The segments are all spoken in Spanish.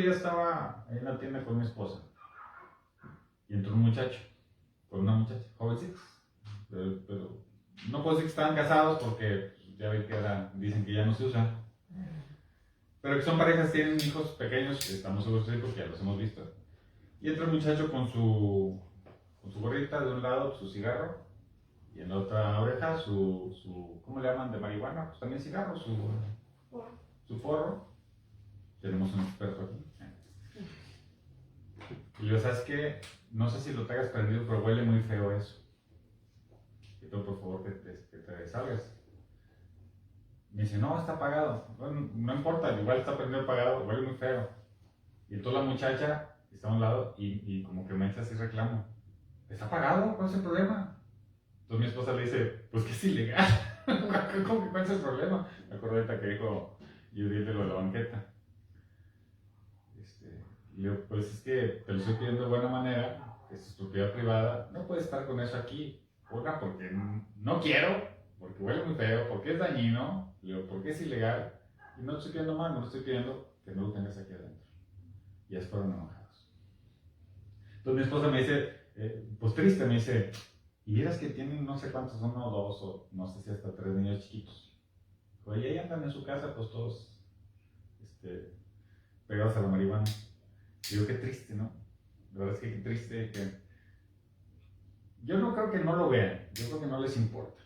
día estaba en la tienda con mi esposa y entró un muchacho, con una muchacha, jovencitos, pero no puedo decir que estaban casados porque ya ven que dicen que ya no se usa, pero que son parejas, tienen hijos pequeños, estamos seguros de sí porque ya los hemos visto. Y entra un muchacho con su gorrita de un lado, su cigarro, y en la otra oreja ¿cómo le llaman? De marihuana, pues también cigarro, su forro. Tenemos un experto aquí. Y yo, ¿sabes qué? No sé si lo traigas prendido, pero huele muy feo eso. Y tú, por favor, que te salgas. Me dice, no, está apagado. Bueno, no importa, igual está prendido apagado, huele muy feo. Y entonces la muchacha está a un lado y como que me echa así reclamo. ¿Está apagado? ¿Cuál es el problema? Entonces mi esposa le dice, pues que es ilegal. ¿Cómo que cuál es el problema? Me acuerdo ahorita que dijo Judith de lo de la banqueta. Y le digo, pues es que te lo estoy pidiendo de buena manera, es tu propiedad privada, no puedes estar con eso aquí. Una, porque no quiero, porque huele muy feo, porque es dañino, le digo, porque es ilegal. Y no te estoy pidiendo más, no te estoy pidiendo que no lo tengas aquí adentro. Y ya fueron enojados. Entonces mi esposa me dice, pues triste, me dice, y vieras que tienen no sé cuántos, uno o dos, o no sé si hasta 3 niños chiquitos. Y ahí andan en su casa, pues todos pegados a la marihuana. Digo, qué triste, ¿no? La verdad es que qué triste que... Yo no creo que no lo vean, yo creo que no les importa.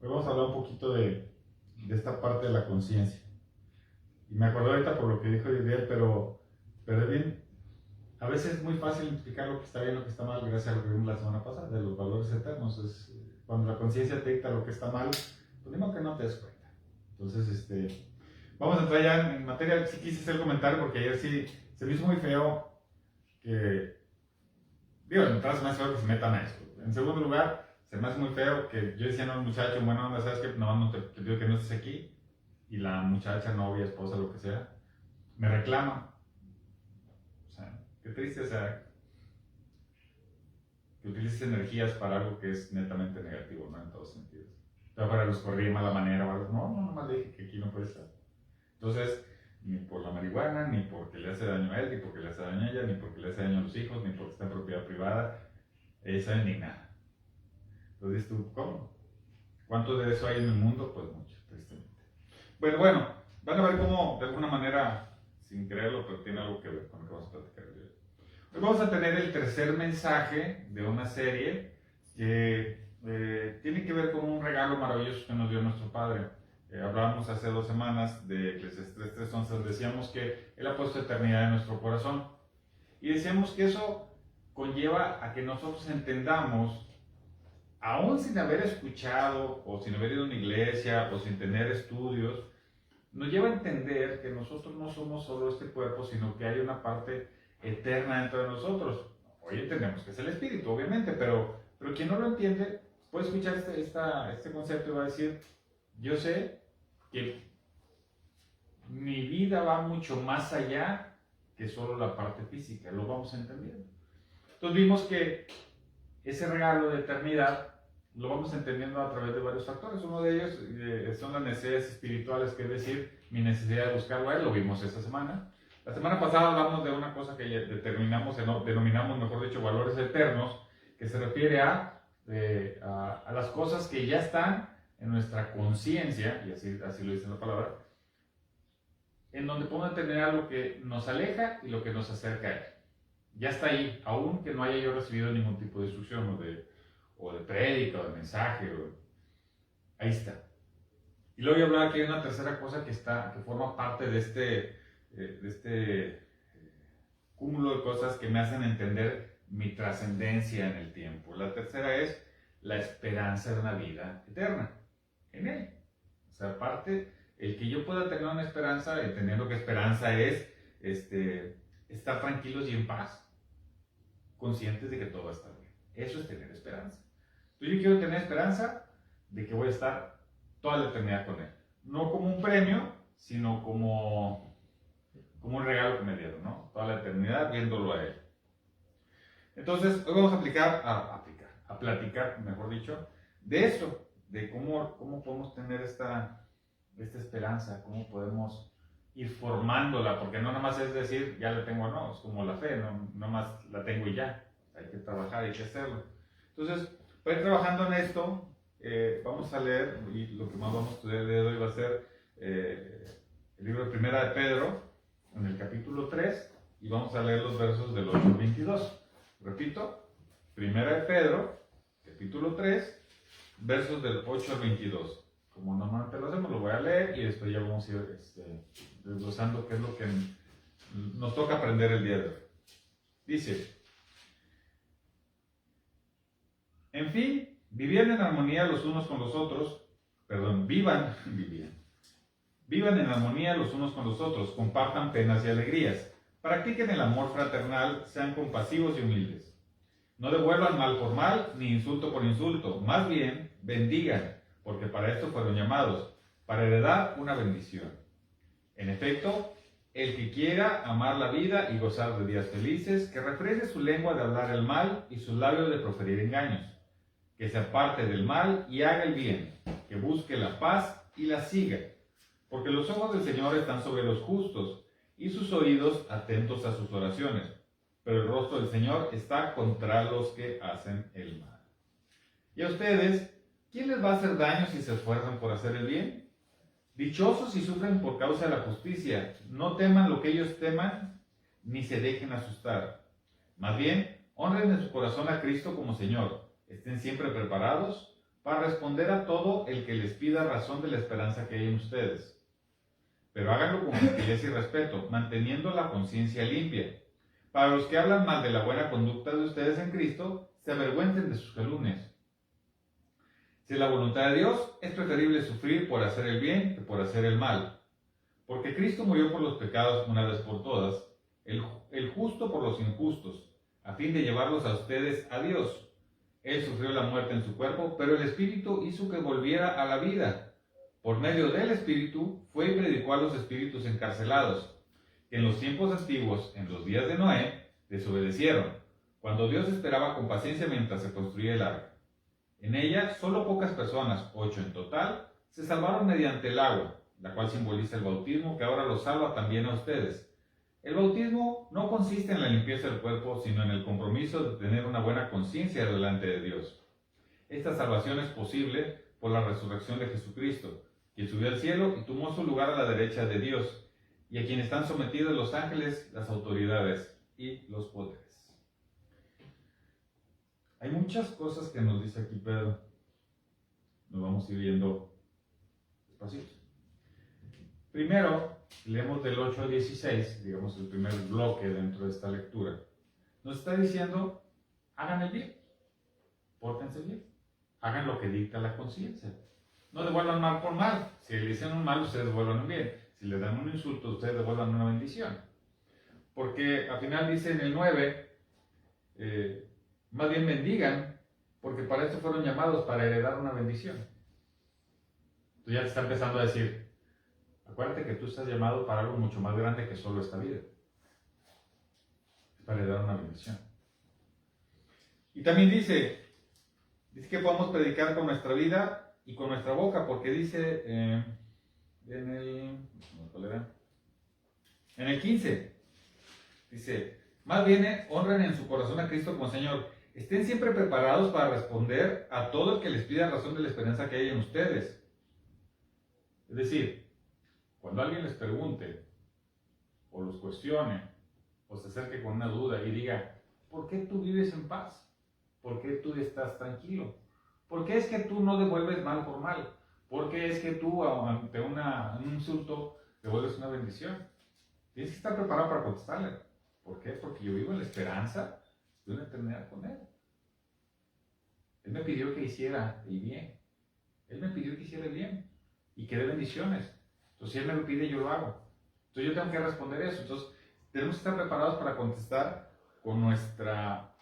Hoy vamos a hablar un poquito de esta parte de la conciencia. Y me acordé ahorita por lo que dijo Didier, pero es bien, a veces es muy fácil identificar lo que está bien y lo que está mal, gracias a lo que vimos la semana pasada, de los valores eternos. Cuando la conciencia te dicta lo que está mal, pues ni modo que no te des cuenta. Entonces, vamos a entrar ya en materia. Sí quise hacer el comentario porque ayer sí se me hizo muy feo que, digo, en entrada se me hace feo que se metan a esto. En segundo lugar, se me hace muy feo que yo decía a un muchacho, bueno, onda, ¿sabes qué? No te pido que no estés aquí. Y la muchacha, novia, esposa, lo que sea, me reclama. O sea, qué triste, o sea, que utilices energías para algo que es netamente negativo, ¿no? En todos sentidos. O para los corrí de mala manera o algo. No, nomás le dije que aquí no puede estar. Entonces, ni por la marihuana, ni porque le hace daño a él, ni porque le hace daño a ella, ni porque le hace daño a los hijos, ni porque está en propiedad privada, ella sabe ni nada. Entonces tú, ¿cómo? ¿Cuánto de eso hay en el mundo? Pues mucho, tristemente. Bueno, van a ver cómo, de alguna manera, sin creerlo, pero tiene algo que ver con lo que vamos a platicar hoy. Hoy vamos a tener el tercer mensaje de una serie que tiene que ver con un regalo maravilloso que nos dio nuestro Padre. Hablábamos hace 2 semanas de Eclesiastés 3:11, decíamos que Él ha puesto eternidad en nuestro corazón. Y decíamos que eso conlleva a que nosotros entendamos, aún sin haber escuchado, o sin haber ido a una iglesia, o sin tener estudios, nos lleva a entender que nosotros no somos solo este cuerpo, sino que hay una parte eterna dentro de nosotros. Hoy entendemos que es el espíritu, obviamente, pero quien no lo entiende puede escuchar este concepto y va a decir, yo sé que mi vida va mucho más allá que solo la parte física, lo vamos entendiendo. Entonces vimos que ese regalo de eternidad lo vamos entendiendo a través de varios factores. Uno de ellos son las necesidades espirituales, que es decir, mi necesidad de buscarlo a Él, lo vimos esta semana. La semana pasada hablamos de una cosa que denominamos, mejor dicho, valores eternos, que se refiere a las cosas que ya están en nuestra conciencia, y así lo dice la palabra, en donde podemos determinar lo que nos aleja y lo que nos acerca a Él. Ya está ahí, aun que no haya yo recibido ningún tipo de instrucción o de prédica o de mensaje. Ahí está. Y luego yo hablaba que hay una tercera cosa que forma parte de este cúmulo de cosas que me hacen entender mi trascendencia en el tiempo. La tercera es la esperanza de una vida eterna en Él. O sea, aparte, el que yo pueda tener una esperanza, entendiendo que esperanza es estar tranquilos y en paz, conscientes de que todo va a estar bien. Eso es tener esperanza. Entonces yo quiero tener esperanza de que voy a estar toda la eternidad con Él. No como un premio, sino como un regalo que me dieron, ¿no? Toda la eternidad viéndolo a Él. Entonces, hoy vamos a platicar, mejor dicho, de esto, de cómo podemos tener esta esperanza, cómo podemos ir formándola, porque no nada más es decir, ya la tengo o no, es como la fe, no nada más la tengo y ya, hay que trabajar, hay que hacerlo. Entonces, para ir trabajando en esto, vamos a leer, y lo que más vamos a estudiar el día de hoy va a ser el libro de Primera de Pedro, en el capítulo 3, y vamos a leer los versos del 8 al 22. Repito, Primera de Pedro, capítulo 3, versos del 8 al 22. Como normalmente lo hacemos, lo voy a leer y después ya vamos a ir desglosando qué es lo que nos toca aprender el día de hoy. Dice: en fin, vivían en armonía los unos con los otros, vivan en armonía los unos con los otros, compartan penas y alegrías, practiquen el amor fraternal, sean compasivos y humildes. No devuelvan mal por mal, ni insulto por insulto, más bien bendigan, porque para esto fueron llamados, para heredar una bendición. En efecto, el que quiera amar la vida y gozar de días felices, que refrene su lengua de hablar el mal y sus labios de proferir engaños, que se aparte del mal y haga el bien, que busque la paz y la siga, porque los ojos del Señor están sobre los justos y sus oídos atentos a sus oraciones, pero el rostro del Señor está contra los que hacen el mal. Y a ustedes, ¿quién les va a hacer daño si se esfuerzan por hacer el bien? Dichosos si sufren por causa de la justicia, no teman lo que ellos teman, ni se dejen asustar. Más bien, honren en su corazón a Cristo como Señor, estén siempre preparados para responder a todo el que les pida razón de la esperanza que hay en ustedes. Pero háganlo con gentileza y respeto, manteniendo la conciencia limpia. Para los que hablan mal de la buena conducta de ustedes en Cristo, se avergüencen de sus calumnias. Si la voluntad de Dios, es preferible sufrir por hacer el bien que por hacer el mal. Porque Cristo murió por los pecados una vez por todas, el justo por los injustos, a fin de llevarlos a ustedes a Dios. Él sufrió la muerte en su cuerpo, pero el Espíritu hizo que volviera a la vida. Por medio del Espíritu fue y predicó a los espíritus encarcelados, que en los tiempos antiguos, en los días de Noé, desobedecieron, cuando Dios esperaba con paciencia mientras se construía el arca. En ella, solo pocas personas, 8 en total, se salvaron mediante el agua, la cual simboliza el bautismo que ahora los salva también a ustedes. El bautismo no consiste en la limpieza del cuerpo, sino en el compromiso de tener una buena conciencia delante de Dios. Esta salvación es posible por la resurrección de Jesucristo, quien subió al cielo y tomó su lugar a la derecha de Dios, y a quien están sometidos los ángeles, las autoridades y los poderes. Hay muchas cosas que nos dice aquí Pedro. Nos vamos a ir viendo despacito. Primero, leemos del 8 al 16, digamos el primer bloque dentro de esta lectura. Nos está diciendo, hagan el bien, pórtense bien, hagan lo que dicta la conciencia. No devuelvan mal por mal. Si le dicen un mal, ustedes devuelvan un bien. Si le dan un insulto, ustedes devuelvan una bendición. Porque al final dice en el 9, más bien bendigan, porque para esto fueron llamados, para heredar una bendición. Entonces ya te está empezando a decir, acuérdate que tú estás llamado para algo mucho más grande que solo esta vida. Es para heredar una bendición. Y también dice que podamos predicar con nuestra vida y con nuestra boca, porque dice en el 15, dice, más bien honren en su corazón a Cristo como Señor, estén siempre preparados para responder a todo el que les pida razón de la esperanza que hay en ustedes. Es decir, cuando alguien les pregunte, o los cuestione, o se acerque con una duda y diga, ¿por qué tú vives en paz? ¿Por qué tú estás tranquilo? ¿Por qué es que tú no devuelves mal por mal? ¿Por qué es que tú ante un insulto devuelves una bendición? Tienes que estar preparado para contestarle. ¿Por qué? Porque yo vivo en la esperanza de una eternidad con Él. Él me pidió que hiciera el bien. Él me pidió que hiciera el bien y que dé bendiciones. Entonces, si Él me lo pide, yo lo hago. Entonces, yo tengo que responder eso. Entonces, tenemos que estar preparados para contestar con nuestra...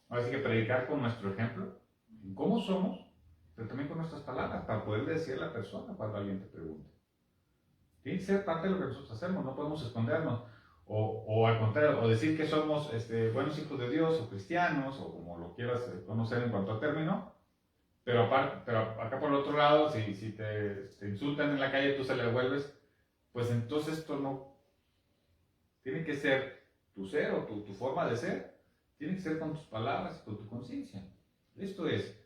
Así que predicar con nuestro ejemplo, en cómo somos, pero también con nuestras palabras, para poder decir a la persona cuando alguien te pregunte. Tiene que ser parte de lo que nosotros hacemos, no podemos escondernos, o al contrario, o decir que somos buenos hijos de Dios, o cristianos, o como lo quieras conocer en cuanto a término, pero acá por el otro lado, si te insultan en la calle, tú se le devuelves, pues entonces esto no tiene que ser tu ser o tu forma de ser, tiene que ser con tus palabras, con tu conciencia. Esto es,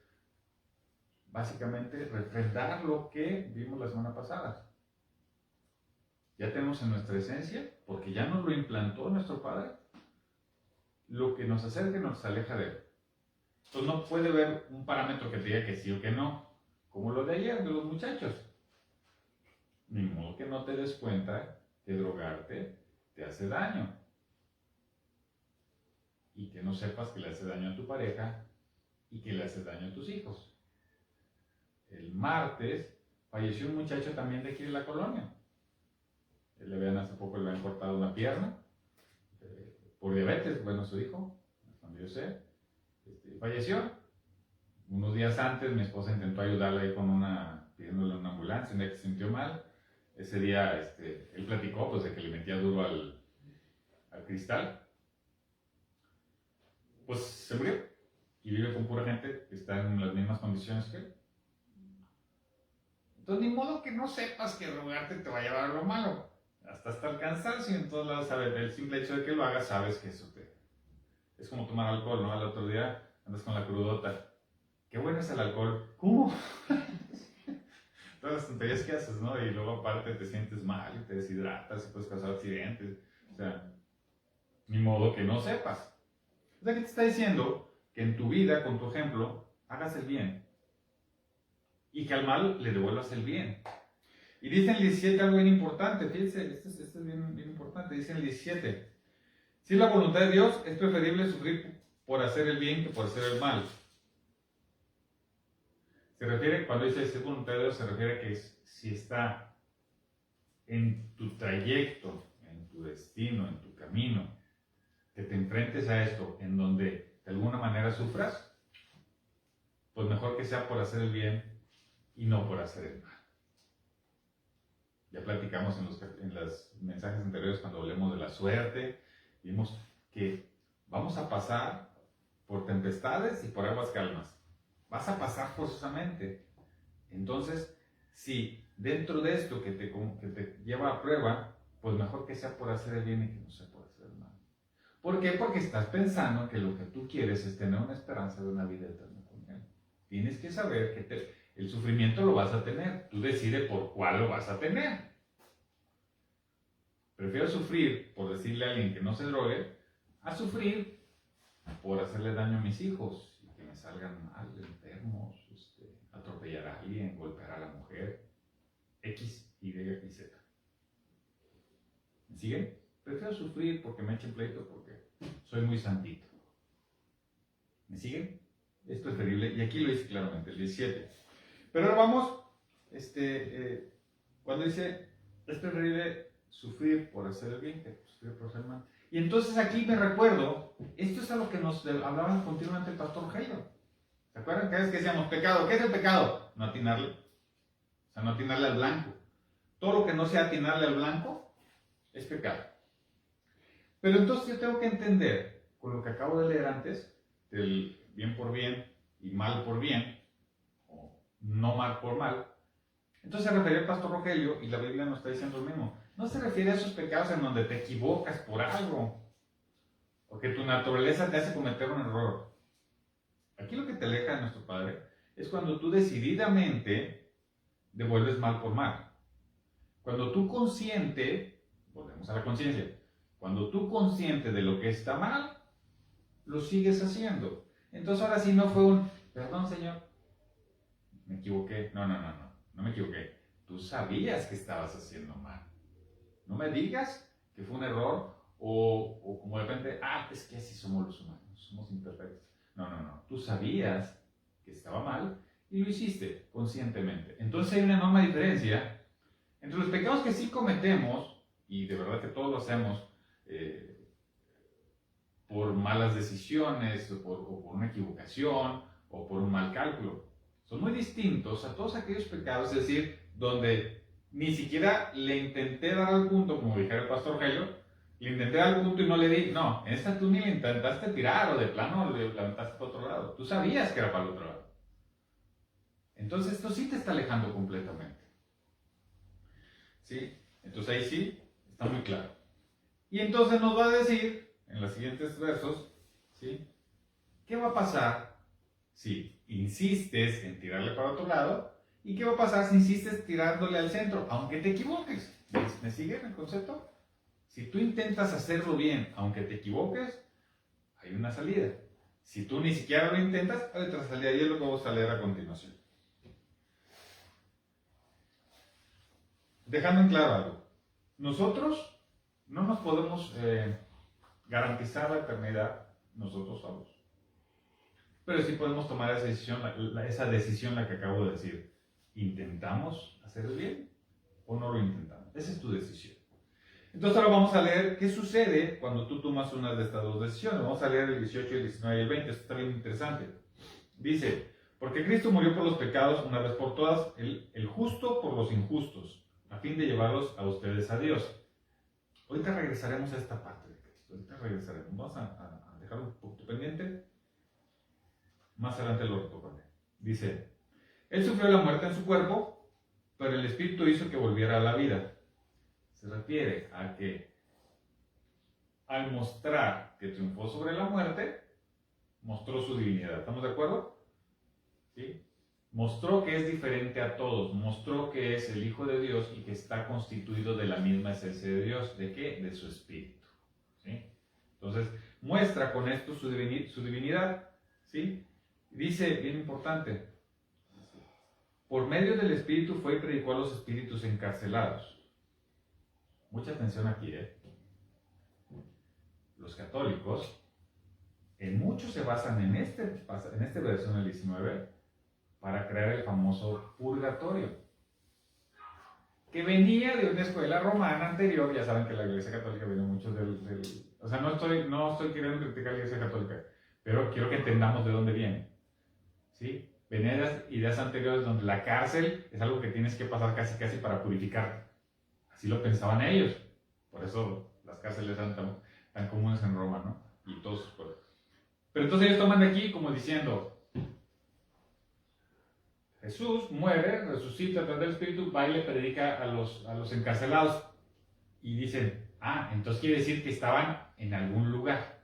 básicamente, refrendar lo que vimos la semana pasada. Ya tenemos en nuestra esencia, porque ya nos lo implantó nuestro Padre, lo que nos acerca y nos aleja de él. Entonces no puede haber un parámetro que te diga que sí o que no, como lo de ayer de los muchachos. Ni modo que no te des cuenta que drogarte te hace daño. Y que no sepas que le hace daño a tu pareja y que le hace daño a tus hijos. El martes falleció un muchacho también de aquí de la colonia. Le habían hace poco le habían cortado una pierna por diabetes, bueno, su hijo, cuando yo sé, falleció. Unos días antes mi esposa intentó ayudarle ahí pidiéndole una ambulancia, un día que se sintió mal. Ese día él platicó pues de que le metía duro al cristal. Pues se murió y vive con pura gente que está en las mismas condiciones que él. Entonces, ni modo que no sepas que drogarte te va a llevar a lo malo. Hasta el cansancio, en todos lados, sabes, el simple hecho de que lo hagas, sabes que eso es como tomar alcohol, ¿no? Al otro día andas con la crudota. Qué bueno es el alcohol. ¿Cómo? Todas las tonterías que haces, ¿no? Y luego aparte te sientes mal y te deshidratas y puedes causar accidentes. O sea, ni modo que no sepas. O sea, ¿qué te está diciendo? Que en tu vida, con tu ejemplo, hagas el bien. Y que al mal le devuelvas el bien. Y dice en el 17 algo bien importante. Fíjense, esto es bien importante. Dice en el 17. Si la voluntad de Dios es preferible sufrir por hacer el bien que por hacer el mal. Se refiere, cuando dice si es voluntad de Dios, se refiere a que si está en tu trayecto, en tu destino, en tu camino, que te enfrentes a esto, en donde de alguna manera sufras, pues mejor que sea por hacer el bien y no por hacer el mal. Ya platicamos en los mensajes anteriores cuando hablemos de la suerte, vimos que vamos a pasar por tempestades y por aguas calmas. Vas a pasar forzosamente. Entonces, si dentro de esto que te lleva a prueba, pues mejor que sea por hacer el bien y que no sea por hacer el mal. ¿Por qué? Porque estás pensando que lo que tú quieres es tener una esperanza de una vida eterna con Él. Tienes que saber que el sufrimiento lo vas a tener. Tú decides por cuál lo vas a tener. Prefiero sufrir por decirle a alguien que no se drogue, a sufrir por hacerle daño a mis hijos y que me salgan mal, enfermos, atropellar a alguien, golpear a la mujer, X, Y y Z. ¿Me siguen? Prefiero sufrir porque me echen pleito porque soy muy santito. ¿Me siguen? Es preferible, y aquí lo dice claramente, el 17. Pero ahora vamos, cuando dice, es preferible sufrir por hacer el bien que sufrir por hacer el mal. Y entonces aquí me recuerdo, esto es a lo que nos hablaba continuamente el pastor Jairo. ¿Se acuerdan? Cada vez que decíamos pecado, ¿qué es el pecado? No atinarle. O sea, no atinarle al blanco. Todo lo que no sea atinarle al blanco es pecado. Pero entonces yo tengo que entender, con lo que acabo de leer antes, del bien por bien y mal por bien, o no mal por mal, entonces se refiere al pastor Rogelio y la Biblia nos está diciendo lo mismo. No se refiere a esos pecados en donde te equivocas por algo, o que tu naturaleza te hace cometer un error. Aquí lo que te aleja de nuestro Padre es cuando tú decididamente devuelves mal por mal. Cuando tú consciente, volvemos a la conciencia, cuando tú consciente de lo que está mal, lo sigues haciendo. Entonces ahora sí no fue un, perdón Señor, me equivoqué. No me equivoqué. Tú sabías que estabas haciendo mal. No me digas que fue un error o como de repente, es que así somos los humanos, somos imperfectos. No. Tú sabías que estaba mal y lo hiciste conscientemente. Entonces hay una enorme diferencia entre los pecados que sí cometemos, y de verdad que todos lo hacemos por malas decisiones, o por una equivocación, o por un mal cálculo. Son muy distintos a todos aquellos pecados, es decir, donde ni siquiera le intenté dar al punto, como dijera el pastor Jairo, le intenté dar al punto y no le di. No, en esta tú ni le intentaste tirar, o de plano le levantaste para otro lado. Tú sabías que era para el otro lado. Entonces esto sí te está alejando completamente. ¿Sí? Entonces ahí sí, está muy claro. Y entonces nos va a decir, en los siguientes versos, ¿sí? ¿Qué va a pasar si insistes en tirarle para otro lado? ¿Y qué va a pasar si insistes tirándole al centro, aunque te equivoques? ¿Me siguen el concepto? Si tú intentas hacerlo bien, aunque te equivoques, hay una salida. Si tú ni siquiera lo intentas, hay otra salida. Y es lo que vamos a leer a continuación. Dejando en claro algo. Nosotros no nos podemos garantizar la eternidad nosotros solos. Pero sí podemos tomar esa decisión la que acabo de decir. ¿Intentamos hacer el bien o no lo intentamos? Esa es tu decisión. Entonces ahora vamos a leer qué sucede cuando tú tomas una de estas dos decisiones. Vamos a leer el 18, el 19 y el 20. Esto está bien interesante. Dice, porque Cristo murió por los pecados una vez por todas, el justo por los injustos, a fin de llevarlos a ustedes a Dios. Ahorita regresaremos a esta parte de Cristo. Ahorita regresaremos. Vamos a dejar un poquito pendiente. Más adelante lo retomaré. Dice, Él sufrió la muerte en su cuerpo, pero el Espíritu hizo que volviera a la vida. Se refiere a que al mostrar que triunfó sobre la muerte, mostró su divinidad. ¿Estamos de acuerdo? ¿Sí? Mostró que es diferente a todos, mostró que es el Hijo de Dios y que está constituido de la misma esencia de Dios. ¿De qué? De su Espíritu. ¿Sí? Entonces, muestra con esto su divinidad. ¿Sí? Dice, bien importante, por medio del Espíritu fue y predicó a los espíritus encarcelados. Mucha atención aquí, Los católicos, en mucho se basan en este verso, en el 19, para crear el famoso purgatorio, que venía de una escuela romana anterior. Ya saben que la Iglesia Católica viene mucho o sea, no estoy queriendo criticar la Iglesia Católica, pero quiero que entendamos de dónde viene. ¿Sí? Venía de las ideas anteriores donde la cárcel es algo que tienes que pasar casi para purificarte. Así lo pensaban ellos. Por eso las cárceles eran tan comunes en Roma, ¿no? Y todos sus pueblos. Pero entonces ellos toman de aquí como diciendo, Jesús muere, resucita a través del Espíritu, va y le predica a los encarcelados. Y dicen, entonces quiere decir que estaban en algún lugar.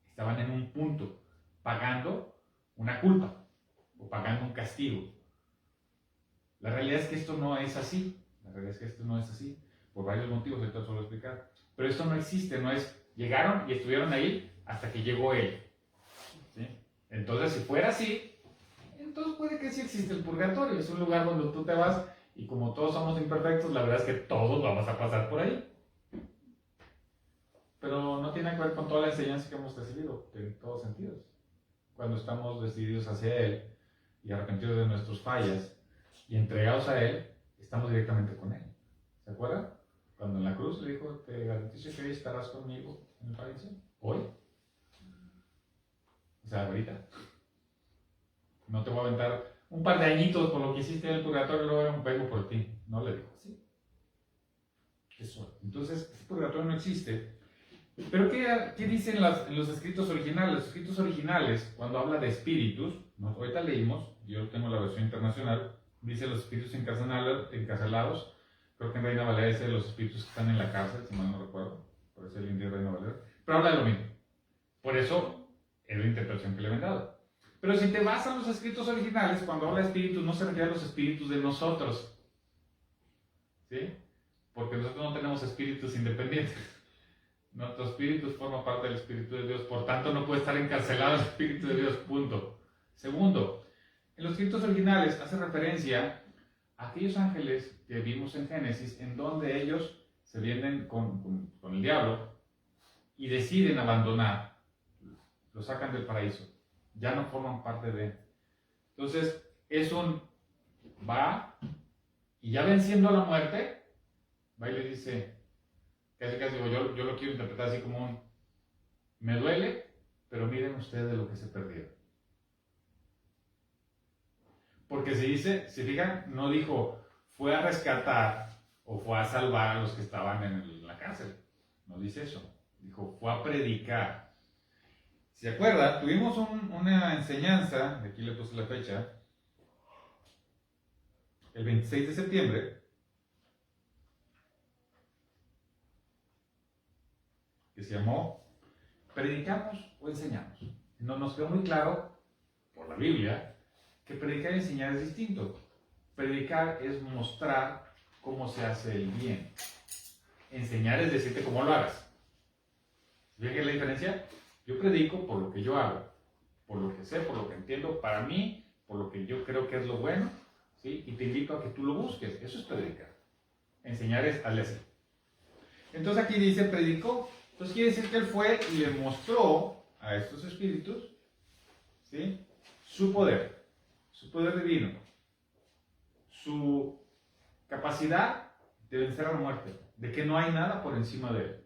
Estaban en un punto, pagando una culpa o pagando un castigo. La realidad es que esto no es así. Por varios motivos, ahorita solo explicar. Pero esto no existe, no es, llegaron y estuvieron ahí hasta que llegó Él. ¿Sí? Entonces, si fuera así, entonces puede que sí existe el purgatorio. Es un lugar donde tú te vas y como todos somos imperfectos, la verdad es que todos vamos a pasar por ahí. Pero no tiene que ver con toda la enseñanza que hemos recibido, en todos sentidos. Cuando estamos decididos hacia Él y arrepentidos de nuestras fallas y entregados a Él, estamos directamente con Él. ¿Se acuerdan? Cuando en la cruz le dijo, te garantizo que hoy estarás conmigo en el paraíso. Hoy. O sea, ahorita. No te voy a aventar un par de añitos por lo que hiciste en el purgatorio y luego un pego por ti. No le dijo así. Eso. Entonces, este purgatorio no existe. Pero ¿qué dicen en los escritos originales? Los escritos originales, cuando habla de espíritus, ahorita leímos, yo tengo la versión internacional, dice los espíritus encarcelados. Creo que en Reina Valera dice los espíritus que están en la cárcel, si mal no recuerdo. Por eso el indio de Reina Valera. Pero habla de lo mismo. Por eso es la interpretación que le han dado. Pero si te vas a los escritos originales, cuando habla de espíritus, no se refiere a los espíritus de nosotros. ¿Sí? Porque nosotros no tenemos espíritus independientes. Nuestro espíritu forma parte del Espíritu de Dios. Por tanto, no puede estar encarcelado el Espíritu de Dios. Punto. Segundo, en los escritos originales hace referencia a aquellos ángeles que vimos en Génesis, en donde ellos se vienen con el diablo y deciden abandonar. Lo sacan del paraíso. Ya no forman parte de él. Entonces, va y ya venciendo la muerte, va y le dice, casi digo, yo lo quiero interpretar así como me duele, pero miren ustedes lo que se perdieron. Porque se si fijan, no dijo, fue a rescatar o fue a salvar a los que estaban en la cárcel. No dice eso. Dijo, fue a predicar. ¿Se acuerda? Tuvimos una enseñanza, aquí le puse la fecha, el 26 de septiembre, que se llamó ¿Predicamos o enseñamos? No nos quedó muy claro, por la Biblia, que predicar y enseñar es distinto. Predicar es mostrar cómo se hace el bien. Enseñar es decirte cómo lo hagas. ¿Ven qué es la diferencia? Yo predico por lo que yo hago, por lo que sé, por lo que entiendo, para mí, por lo que yo creo que es lo bueno, ¿sí? Y te invito a que tú lo busques. Eso es predicar. Enseñar es hazle así. Entonces aquí dice predicó. Entonces quiere decir que él fue y le mostró a estos espíritus, ¿sí? Su poder divino, su capacidad de vencer a la muerte, de que no hay nada por encima de él.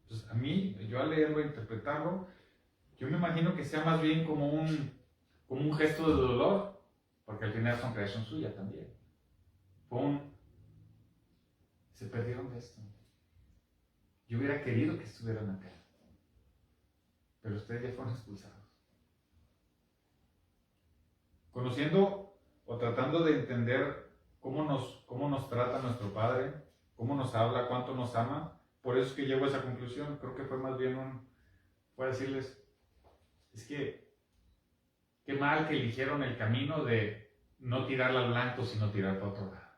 Entonces a mí, yo al leerlo e interpretarlo, yo me imagino que sea más bien como un gesto de dolor, porque al final son creación suya también. Se perdieron de esto. Yo hubiera querido que estuvieran acá, pero ustedes ya fueron expulsados. Conociendo o tratando de entender cómo nos trata nuestro Padre, cómo nos habla, cuánto nos ama, por eso es que llego a esa conclusión. Creo que fue más bien fue decirles, es que qué mal que eligieron el camino de no tirarla al blanco, sino tirar para otro lado.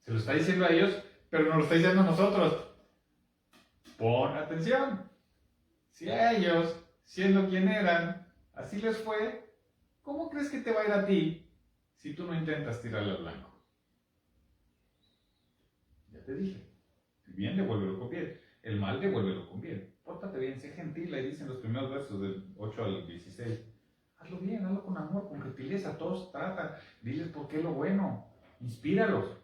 Se lo está diciendo a ellos, pero nos lo está diciendo a nosotros. Pon atención. Si a ellos, siendo quien eran, así les fue, ¿cómo crees que te va a ir a ti si tú no intentas tirarle al blanco? Ya te dije, el bien devuélvelo con bien, el mal devuélvelo con bien. Pórtate bien, sé gentil, ahí dicen los primeros versos del 8 al 16. Hazlo bien, hazlo con amor, con gentileza, todos trata, diles por qué es lo bueno, inspíralos.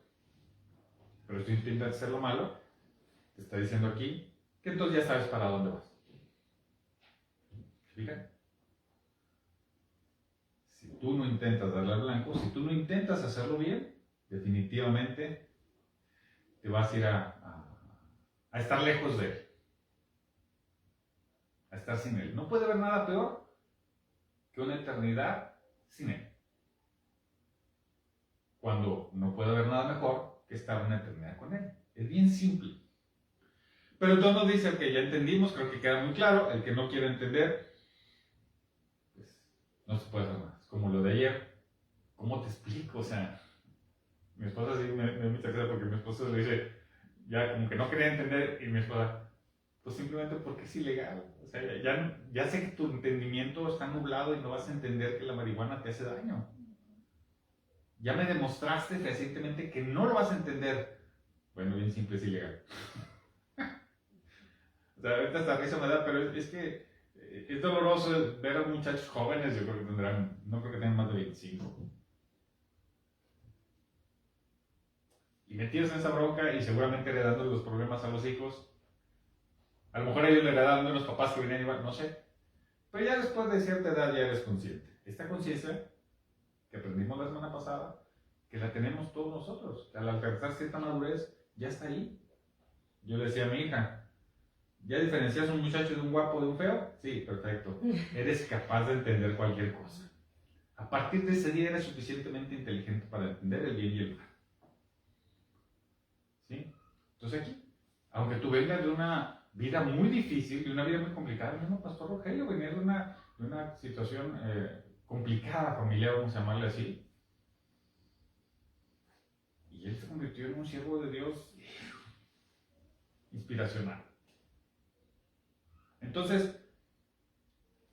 Pero si intentas hacer lo malo, te está diciendo aquí que entonces ya sabes para dónde vas. Fíjate. Si tú no intentas darle al blanco, si tú no intentas hacerlo bien, definitivamente te vas a ir a estar lejos de él, a estar sin él. No puede haber nada peor que una eternidad sin él. Cuando no puede haber nada mejor que estar una eternidad con él. Es bien simple. Pero entonces nos dice que ya entendimos, creo que queda muy claro, el que no quiere entender, pues no se puede hacer nada. Es como lo de ayer. ¿Cómo te explico? O sea, mi esposa sí me da mucha risa porque mi esposa le dice, ya como que no quería entender, y mi esposa, pues simplemente porque es ilegal. O sea, ya sé que tu entendimiento está nublado y no vas a entender que la marihuana te hace daño. Ya me demostraste recientemente que no lo vas a entender. Bueno, bien simple, es ilegal. O sea, ahorita hasta risa me da, pero es que es doloroso ver a muchachos jóvenes, yo creo que no creo que tengan más de 25. Y metidos en esa bronca y seguramente heredando los problemas a los hijos. A lo mejor ellos le heredaron de los papás que venían igual, no sé. Pero ya después de cierta edad ya eres consciente. Esta conciencia que aprendimos la semana pasada, que la tenemos todos nosotros. Al alcanzar cierta madurez, ya está ahí. Yo le decía a mi hija, ¿ya diferencias un muchacho de un guapo de un feo? Sí, perfecto. Eres capaz de entender cualquier cosa. A partir de ese día eres suficientemente inteligente para entender el bien y el mal. ¿Sí? Entonces aquí, aunque tú vengas de una vida muy difícil, de una vida muy complicada, el mismo Pastor Rogelio venía de una situación complicada, familiar, vamos a llamarle así. Y él se convirtió en un siervo de Dios inspiracional. Entonces,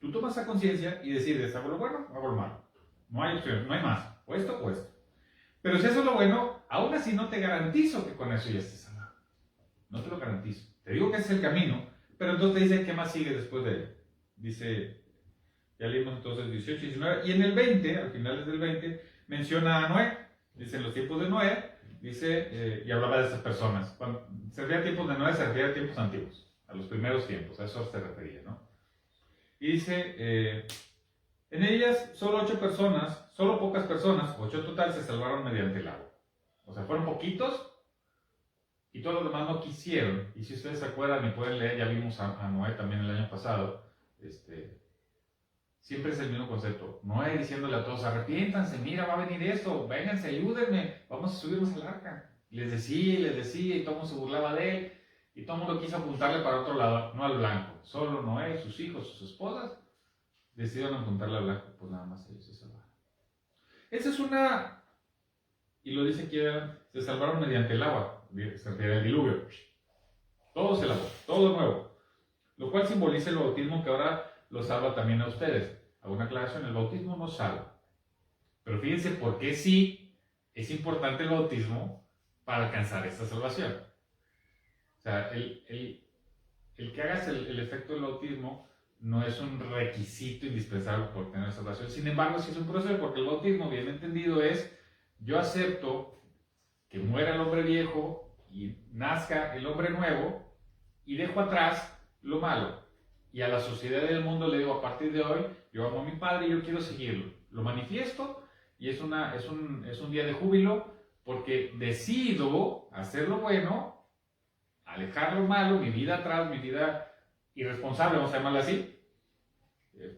tú tomas esa conciencia y decides, ¿hago lo bueno o hago lo malo? No hay opción, no hay más, o esto o esto. Pero si eso es lo bueno, aún así no te garantizo que con eso ya estés sanado. No te lo garantizo. Te digo que ese es el camino, pero entonces te dice, ¿qué más sigue después de él? Dice, ya leímos entonces 18 y 19, y en el 20, al final del 20, menciona a Noé. Dice, en los tiempos de Noé, dice, y hablaba de esas personas. Cuando se refiere a tiempos de Noé, se refiere a tiempos antiguos. A los primeros tiempos, a eso se refería, ¿no? Y dice, en ellas solo pocas personas, 8 total, se salvaron mediante el agua. O sea, fueron poquitos y todos los demás no quisieron. Y si ustedes se acuerdan y pueden leer, ya vimos a Noé también el año pasado, siempre es el mismo concepto. Noé diciéndole a todos, arrepiéntanse, mira, va a venir esto, vénganse, ayúdenme, vamos a subirnos al arca. Les decía, y todo el mundo se burlaba de él. Y todo el mundo quiso apuntarle para otro lado, no al blanco. Solo Noé, sus hijos, sus esposas, decidieron apuntarle al blanco, pues nada más ellos se salvaron. Esa es una, y lo dice aquí, se salvaron mediante el agua, se refiere al diluvio. Todo se lavó, todo nuevo. Lo cual simboliza el bautismo que ahora lo salva también a ustedes. Hago una aclaración, el bautismo no salva. Pero fíjense por qué sí es importante el bautismo para alcanzar esta salvación. O sea, el que hagas el efecto del bautismo no es un requisito indispensable por tener salvación. Sin embargo, sí es un proceso, porque el bautismo, bien entendido, es yo acepto que muera el hombre viejo y nazca el hombre nuevo y dejo atrás lo malo. Y a la sociedad del mundo le digo, a partir de hoy, yo amo a mi padre y yo quiero seguirlo. Lo manifiesto y es un día de júbilo porque decido hacer lo bueno, alejar lo malo, mi vida atrás, mi vida irresponsable, vamos a llamarla así.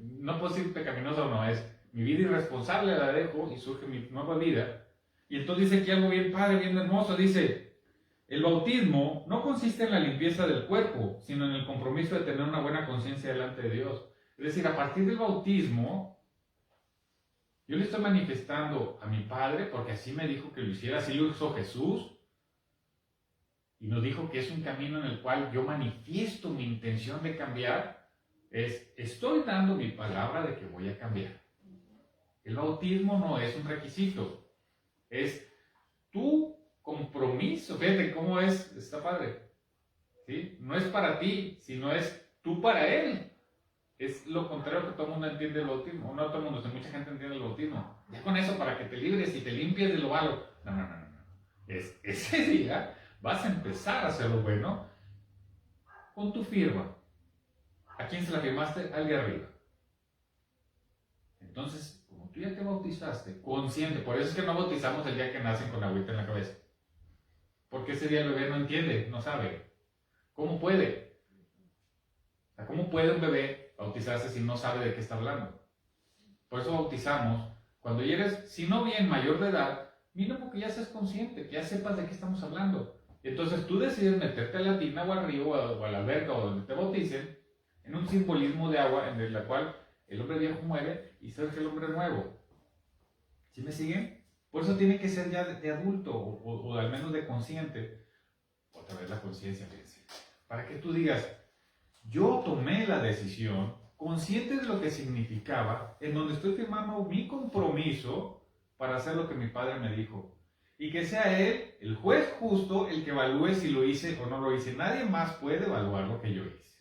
No puedo decir pecaminosa o no, es mi vida irresponsable la dejo y surge mi nueva vida. Y entonces dice aquí algo bien padre, bien hermoso, dice, el bautismo no consiste en la limpieza del cuerpo, sino en el compromiso de tener una buena conciencia delante de Dios. Es decir, a partir del bautismo, yo le estoy manifestando a mi Padre, porque así me dijo que lo hiciera, así lo hizo Jesús, y nos dijo que es un camino en el cual yo manifiesto mi intención de cambiar, estoy dando mi palabra de que voy a cambiar. El bautismo no es un requisito, es tu compromiso. Fíjate cómo está padre. ¿Sí? No es para ti, sino es tú para Él. Es lo contrario que todo el mundo entiende el bautismo. No todo el mundo, mucha gente entiende el bautismo. Ya con eso para que te libres y te limpies de lo malo. No. Ese día vas a empezar a hacer lo bueno con tu firma. ¿A quién se la firmaste? Al de arriba. Entonces, como tú ya te bautizaste, consciente, por eso es que no bautizamos el día que nacen con agüita en la cabeza. Porque ese día el bebé no entiende, no sabe. ¿Cómo puede? O sea, ¿cómo puede un bebé bautizarse si no sabe de qué está hablando? Por eso bautizamos cuando ya eres, si no bien mayor de edad, mínimo que ya seas consciente, que ya sepas de qué estamos hablando. Entonces tú decides meterte a la tina o al río o a la alberca o donde te bauticen, en un simbolismo de agua en la cual el hombre viejo muere y surge el hombre nuevo. ¿Sí me siguen? Por eso tiene que ser ya de adulto o al menos de consciente. Otra vez la conciencia, fíjense. Para que tú digas, yo tomé la decisión consciente de lo que significaba, en donde estoy firmando mi compromiso para hacer lo que mi padre me dijo. Y que sea él, el juez justo, el que evalúe si lo hice o no lo hice. Nadie más puede evaluar lo que yo hice.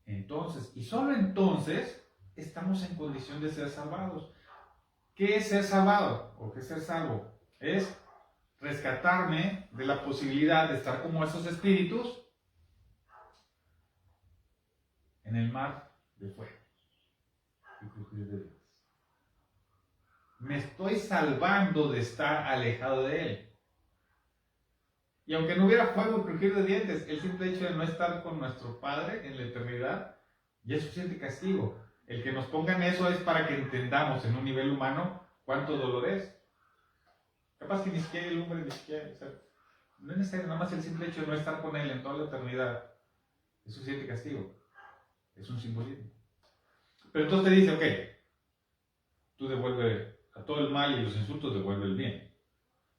Entonces, y solo entonces, estamos en condición de ser salvados. ¿Qué es ser salvado? ¿O qué es ser salvo? Es rescatarme de la posibilidad de estar como esos espíritus en el mar de fuego y crujir de Dios. Me estoy salvando de estar alejado de Él. Y aunque no hubiera fuego y crujir de dientes, el simple hecho de no estar con nuestro Padre en la eternidad ya es suficiente castigo. El que nos pongan eso es para que entendamos en un nivel humano cuánto dolor es. Capaz que ni siquiera el hombre, ni siquiera, o sea, no es necesario, nada más el simple hecho de no estar con Él en toda la eternidad es suficiente castigo. Es un simbolismo. Pero entonces te dice, ok, tú devuelve a todo el mal y los insultos devuelve el bien.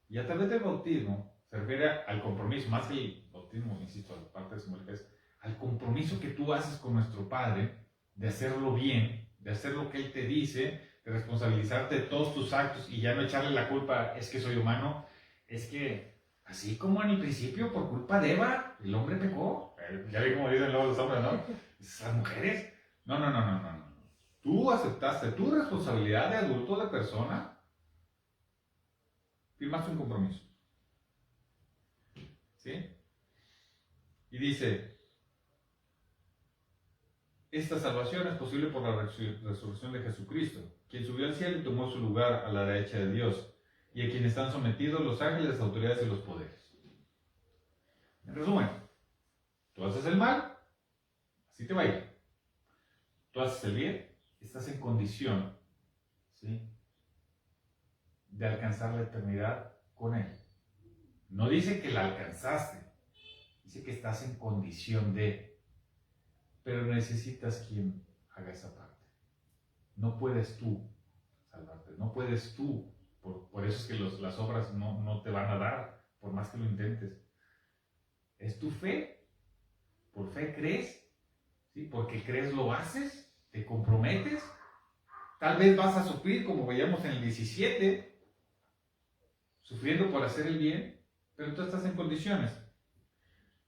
Y a través del bautismo se refiere al compromiso, más que el bautismo, insisto, la parte de simbólica es al compromiso que tú haces con nuestro Padre de hacerlo bien, de hacer lo que Él te dice, de responsabilizarte de todos tus actos y ya no echarle la culpa, es que soy humano, es que así como en el principio por culpa de Eva, el hombre pecó. Ya vi cómo dicen luego los hombres, ¿no? Esas mujeres. No. Tú aceptaste tu responsabilidad de adulto, de persona, firmaste un compromiso. ¿Sí? Y dice, esta salvación es posible por la resurrección de Jesucristo, quien subió al cielo y tomó su lugar a la derecha de Dios, y a quien están sometidos los ángeles, las autoridades y los poderes. En resumen, tú haces el mal, así te va a ir. Tú haces el bien, estás en condición, ¿sí?, de alcanzar la eternidad con Él. No dice que la alcanzaste, dice que estás en condición de, pero necesitas quien haga esa parte. No puedes tú salvarte, no puedes tú, por eso es que las obras no te van a dar, por más que lo intentes. Es tu fe, por fe crees, ¿sí? Porque crees lo haces, te comprometes, tal vez vas a sufrir como veíamos en el 17, sufriendo por hacer el bien, pero tú estás en condiciones.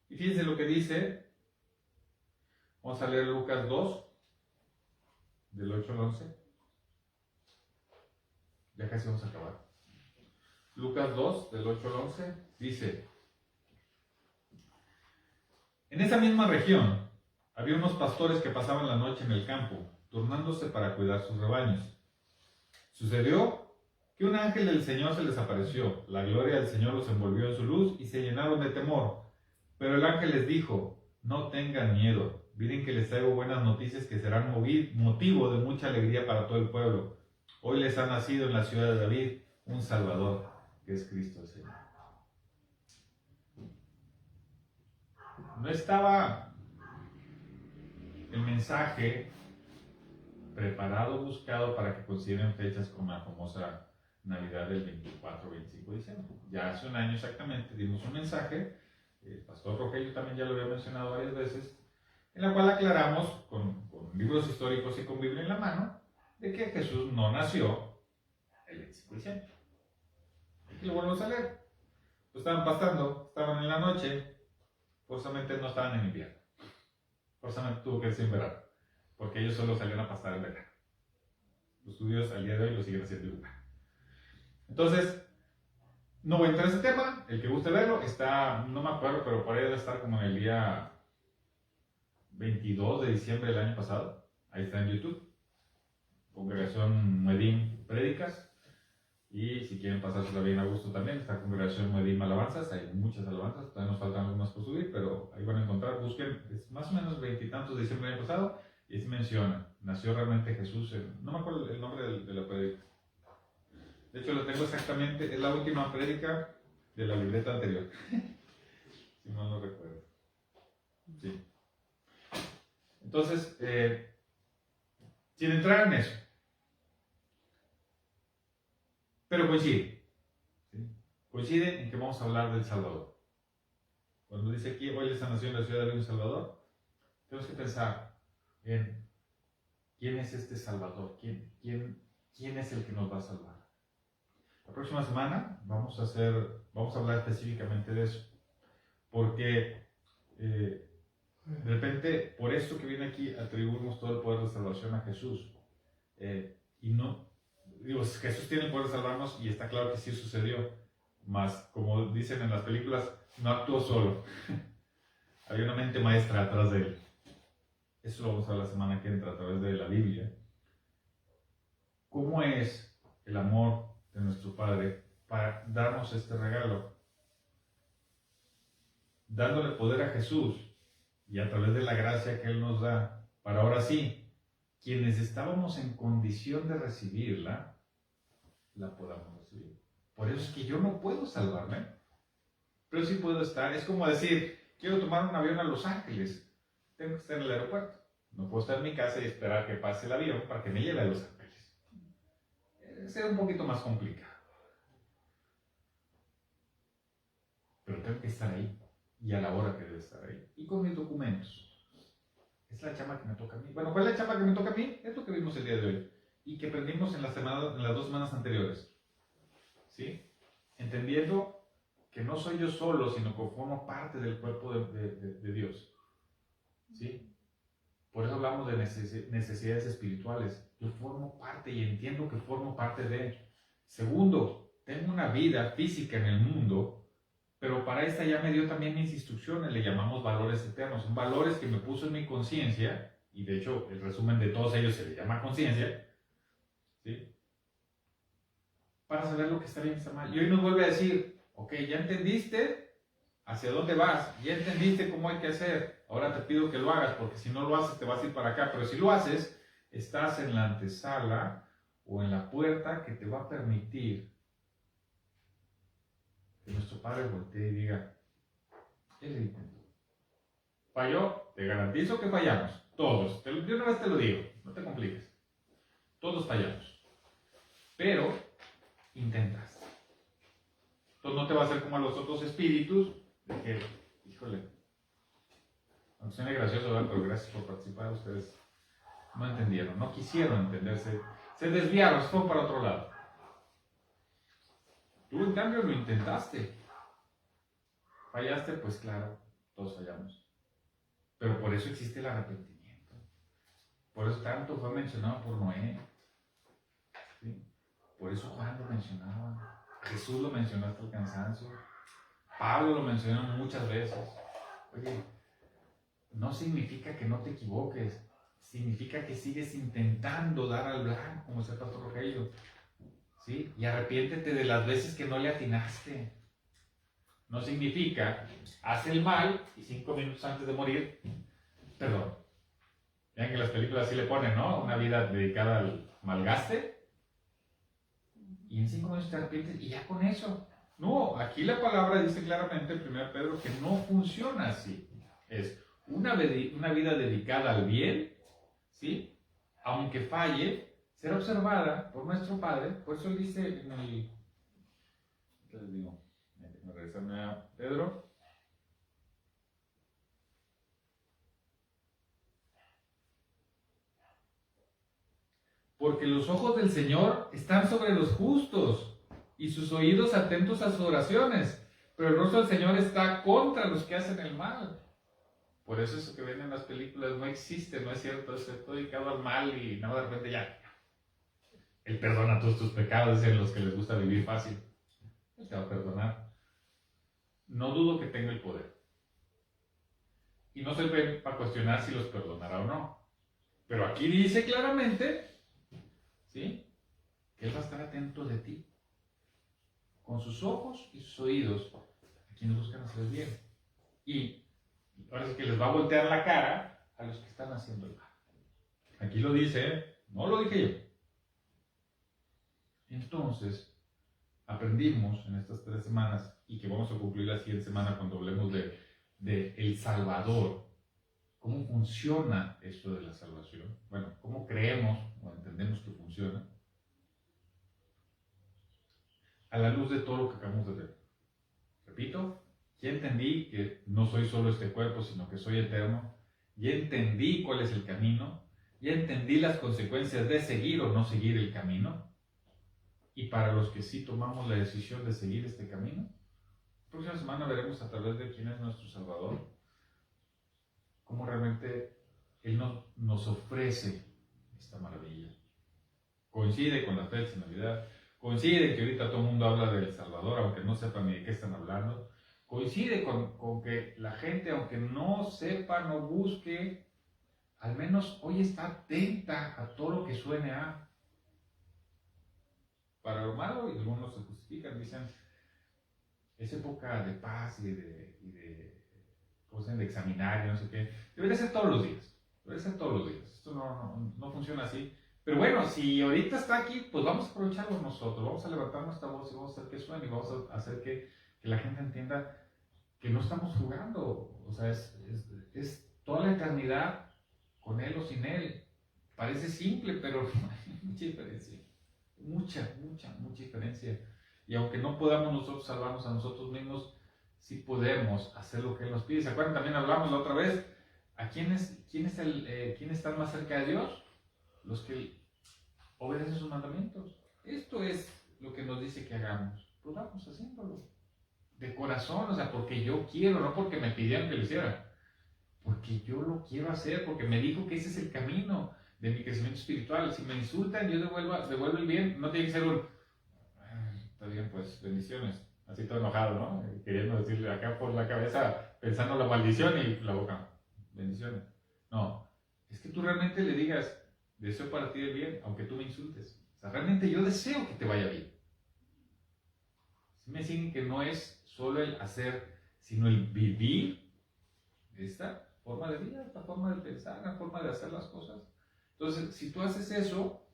Y fíjense lo que dice, vamos a leer Lucas 2, del 8 al 11. Ya casi vamos a acabar. Lucas 2, del 8 al 11, dice: En esa misma región había unos pastores que pasaban la noche en el campo, turnándose para cuidar sus rebaños. Sucedió que un ángel del Señor se les apareció, la gloria del Señor los envolvió en su luz y se llenaron de temor. Pero el ángel les dijo: no tengan miedo, miren que les traigo buenas noticias que serán motivo de mucha alegría para todo el pueblo. Hoy les ha nacido en la ciudad de David un Salvador, que es Cristo el Señor. No estaba el mensaje preparado, buscado para que consideren fechas como la famosa Navidad del 24 o 25 de diciembre. Ya hace un año exactamente dimos un mensaje, el pastor Rogelio también ya lo había mencionado varias veces, en la cual aclaramos con libros históricos y con Biblia en la mano, de que Jesús no nació el 25 de diciembre. Y lo volvemos a leer. Lo estaban pasando, estaban en la noche, forzosamente no estaban en invierno. Forzosamente tuvo que ser en verano, porque ellos solo salían a pastar en verano. Los judíos al día de hoy lo siguen haciendo igual. Entonces, no voy a entrar en ese tema, el que guste verlo, está, no me acuerdo, pero por ahí debe estar como en el día 22 de diciembre del año pasado, ahí está en YouTube, Congregación Muedim Prédicas, y si quieren pasársela bien a gusto también, está Congregación Muedim Alabanzas, hay muchas alabanzas, todavía nos faltan algunas por subir, pero ahí van a encontrar, busquen, es más o menos 20 y tantos de diciembre del año pasado, y se menciona, nació realmente Jesús, no me acuerdo el nombre de la prédica. De hecho, lo tengo exactamente, es la última prédica de la libreta anterior. Si no lo recuerdo. Sí. Entonces, sin entrar en eso, pero coincide. ¿Sí? Coincide en que vamos a hablar del Salvador. Cuando dice aquí, hoy les nació en la ciudad de un Salvador, tenemos que pensar en quién es este Salvador, quién es el que nos va a salvar. La próxima semana vamos a hablar específicamente de eso, porque de repente, por esto que viene aquí, atribuimos todo el poder de salvación a Jesús. Y no, digo, Jesús tiene el poder de salvarnos y está claro que sí sucedió, mas como dicen en las películas, no actuó solo. Hay una mente maestra atrás de él. Eso lo vamos a ver la semana que entra a través de la Biblia. ¿Cómo es el amor de nuestro Padre para darnos este regalo? Dándole poder a Jesús y a través de la gracia que Él nos da, para ahora sí, quienes estábamos en condición de recibirla, la podamos recibir. Por eso es que yo no puedo salvarme, pero sí puedo estar. Es como decir, quiero tomar un avión a Los Ángeles, tengo que estar en el aeropuerto. No puedo estar en mi casa y esperar que pase el avión para que me lleve a Los Ángeles. Será un poquito más complicado. Pero tengo que estar ahí y a la hora que debe estar ahí. Y con mis documentos. Es la chamba que me toca a mí. Bueno, ¿cuál es la chamba que me toca a mí? Es lo que vimos el día de hoy. Y que aprendimos en las 2 semanas anteriores. ¿Sí? Entendiendo que no soy yo solo, sino que formo parte del cuerpo de Dios. ¿Sí? Por eso hablamos de necesidades espirituales. Yo formo parte y entiendo que formo parte de. Segundo, tengo una vida física en el mundo, pero para esta ya me dio también mis instrucciones, le llamamos valores eternos. Son valores que me puso en mi conciencia, y de hecho el resumen de todos ellos se le llama conciencia, ¿sí? Para saber lo que está bien y está mal. Y hoy nos vuelve a decir, ok, ya entendiste hacia dónde vas, ya entendiste cómo hay que hacer, ahora te pido que lo hagas, porque si no lo haces te vas a ir para acá, pero si lo haces, estás en la antesala o en la puerta que te va a permitir que nuestro Padre voltee y diga, él lo intentó. Falló, te garantizo que fallamos, todos. De una vez te lo digo, no te compliques. Todos fallamos. Pero intentaste. Entonces no te va a hacer como a los otros espíritus, de que, híjole, aunque suene gracioso, ¿verdad? Pero gracias por participar, ustedes no entendieron, no quisieron entenderse, se desviaron, se fueron para otro lado. Tú en cambio lo intentaste. Fallaste, pues claro, todos fallamos. Pero por eso existe el arrepentimiento. Por eso tanto fue mencionado por Noé. ¿Sí? Por eso Juan lo mencionaba. Jesús lo mencionó hasta el cansancio. Pablo lo mencionó muchas veces. Oye, no significa que no te equivoques. Significa que sigues intentando dar al blanco, como decía el pastor Rogelio. ¿Sí? Y arrepiéntete de las veces que no le atinaste. No significa, haz el mal y 5 minutos antes de morir, perdón. Vean que las películas sí le ponen, ¿no? Una vida dedicada al malgaste. Y en 5 minutos te arrepientes y ya con eso. No, aquí la palabra dice claramente en 1 Pedro que no funciona así. Es una vida dedicada al bien, ¿sí? Aunque falle, será observada por nuestro Padre. Por eso él dice en el... ¿Qué les digo? Regresarme a Pedro. Porque los ojos del Señor están sobre los justos y sus oídos atentos a sus oraciones. Pero el rostro del Señor está contra los que hacen el mal. Por eso eso que ven en las películas no existe, no es cierto. Es todo dedicado al mal y nada, de repente ya. Él perdona todos tus pecados, dicen los que les gusta vivir fácil. Él te va a perdonar. No dudo que tenga el poder. Y no se ve para cuestionar si los perdonará o no. Pero aquí dice claramente, ¿sí?, que Él va a estar atento de ti. Con sus ojos y sus oídos, a quienes buscan hacer el bien. Y ahora sí que les va a voltear la cara a los que están haciendo el mal. Aquí lo dice, no lo dije yo. Entonces, aprendimos en estas 3 semanas, y que vamos a concluir la siguiente semana cuando hablemos de El Salvador, cómo funciona esto de la salvación, bueno, cómo creemos o entendemos que funciona, a la luz de todo lo que acabamos de ver. Repito, ya entendí que no soy solo este cuerpo, sino que soy eterno, ya entendí cuál es el camino, ya entendí las consecuencias de seguir o no seguir el camino. Y para los que sí tomamos la decisión de seguir este camino, la próxima semana veremos a través de quién es nuestro Salvador, cómo realmente Él nos ofrece esta maravilla. Coincide con la fecha de Navidad, coincide que ahorita todo el mundo habla del Salvador, aunque no sepa ni de qué están hablando, coincide con que la gente, aunque no sepa, no busque, al menos hoy está atenta a todo lo que suene a... Para lo malo, y algunos se justifican, dicen, es época de paz y de ¿cómo se llama?, de examinar y no sé qué. Debería ser todos los días. Debería ser todos los días. Esto no funciona así. Pero bueno, si ahorita está aquí, pues vamos a aprovecharlo nosotros. Vamos a levantar nuestra voz y vamos a hacer que suene y vamos a hacer que la gente entienda que no estamos jugando. O sea, es toda la eternidad con Él o sin Él. Parece simple, pero hay mucha diferencia. Mucha diferencia. Y aunque no podamos nosotros salvarnos a nosotros mismos, sí podemos hacer lo que Él nos pide. ¿Se acuerdan? También hablamos la otra vez. ¿A quién están más cerca de Dios? Los que obedecen sus mandamientos. Esto es lo que nos dice que hagamos. Pues vamos haciéndolo. De corazón, o sea, porque yo quiero, no porque me pidieron que lo hiciera. Porque yo lo quiero hacer, porque me dijo que ese es el camino de mi crecimiento espiritual. Si me insultan, yo devuelvo el bien. No tiene que ser un... está bien, pues, bendiciones. Así todo enojado, ¿no? Queriendo decirle acá por la cabeza, pensando la maldición y la boca, bendiciones. No, es que tú realmente le digas, deseo para ti el bien, aunque tú me insultes. O sea, realmente yo deseo que te vaya bien. Si me siguen que no es solo el hacer, sino el vivir esta forma de vida, esta forma de pensar, la forma de hacer las cosas. Entonces, si tú haces eso,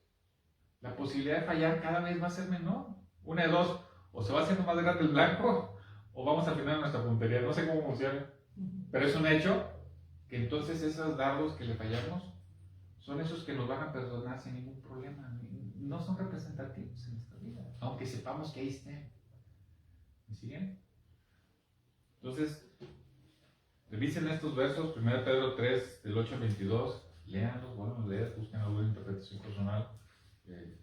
la posibilidad de fallar cada vez va a ser menor. Una de dos, o se va haciendo más grande el blanco, o vamos a afinar nuestra puntería, no sé cómo funciona, pero es un hecho que entonces esos dardos que le fallamos son esos que nos van a perdonar sin ningún problema, no son representativos en nuestra vida, aunque sepamos que ahí estén. ¿Me siguen? Entonces, revisen estos versos, 1 Pedro 3, del 8 al 22, léanlos, vuelvan a leer, busquen alguna interpretación personal.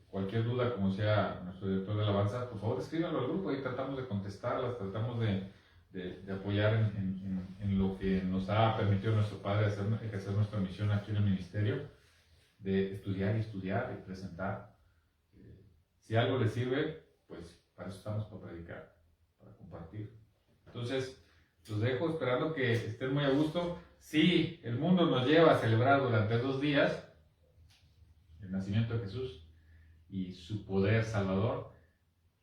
Cualquier duda, como sea nuestro director de alabanza, por favor escríbanlo al grupo y tratamos de contestarlas, tratamos de apoyar en lo que nos ha permitido nuestro Padre ejercer nuestra misión aquí en el ministerio, de estudiar y presentar. Si algo les sirve, pues para eso estamos, para predicar, para compartir. Entonces, los dejo esperando que estén muy a gusto. Si el mundo nos lleva a celebrar durante 2 días el nacimiento de Jesús y su poder salvador,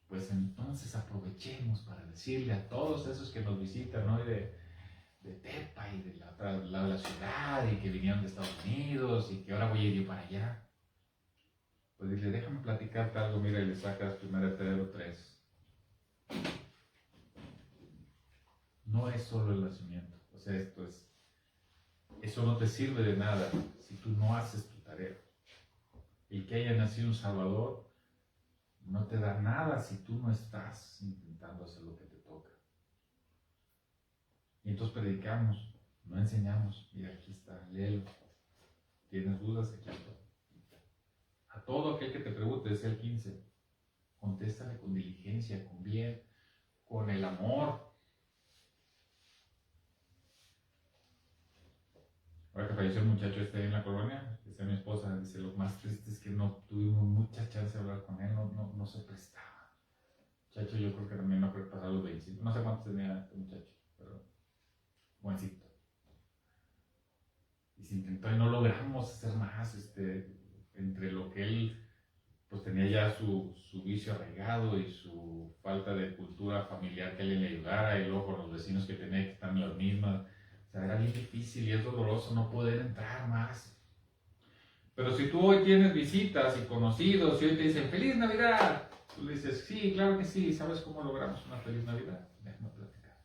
pues entonces aprovechemos para decirle a todos esos que nos visitan hoy de Tepa y de la otra lado de la ciudad y que vinieron de Estados Unidos y que ahora voy a ir yo para allá, pues dile, déjame platicarte algo, mira, y le sacas 1 Pedro 3. No es solo el nacimiento, o sea, eso no te sirve de nada si tú no haces tu tarea. El que haya nacido un Salvador no te da nada si tú no estás intentando hacer lo que te toca. Y entonces predicamos, no enseñamos. Mira, aquí está, léelo. ¿Tienes dudas? Aquí está. A todo aquel que te pregunte, decía el 15, contéstale con diligencia, con bien, con el amor. Ahora que falleció el muchacho este en la colonia, decía mi esposa, dice, lo más triste es que no tuvimos mucha chance de hablar con él, no se prestaba. Muchacho, yo creo que también no creo que pasaba los 25, no sé cuántos tenía este muchacho, pero buencito. Y se intentó y no logramos hacer más, entre lo que él pues tenía ya su vicio arraigado y su falta de cultura familiar que él le ayudara, y luego con los vecinos que tenía que están en las mismas. O sea, era bien difícil y es doloroso no poder entrar más. Pero si tú hoy tienes visitas y conocidos y hoy te dicen ¡Feliz Navidad! Tú le dices, sí, claro que sí, ¿sabes cómo logramos una feliz Navidad? Déjame platicar.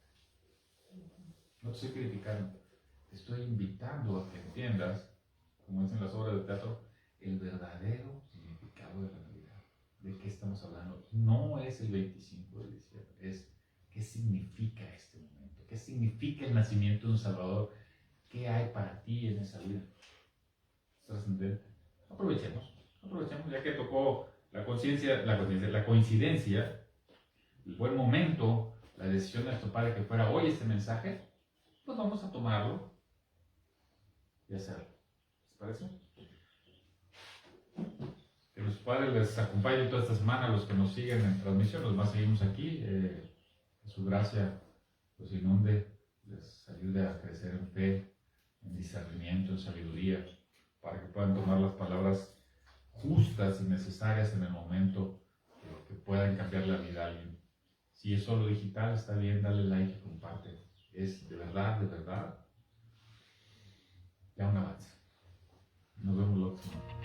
No te estoy criticando, te estoy invitando a que entiendas, como dicen las obras de teatro, el verdadero significado de la Navidad. ¿De qué estamos hablando? No es el 25 de diciembre, es qué significa este momento, qué significa el nacimiento de un Salvador, qué hay para ti en esa vida. Es trascendente. Aprovechemos, ya que tocó la coincidencia, el buen momento, la decisión de nuestro Padre que fuera hoy este mensaje, pues vamos a tomarlo y hacerlo. ¿Les parece? Que los padres les acompañen toda esta semana, los que nos siguen en transmisión, los más seguimos aquí, que su gracia los inunde, les ayude a crecer en fe, en discernimiento, en sabiduría, para que puedan tomar las palabras justas y necesarias en el momento que puedan cambiar la vida a alguien. Si es solo digital, está bien, dale like y comparte. Es de verdad, ya un avance. Nos vemos la próxima.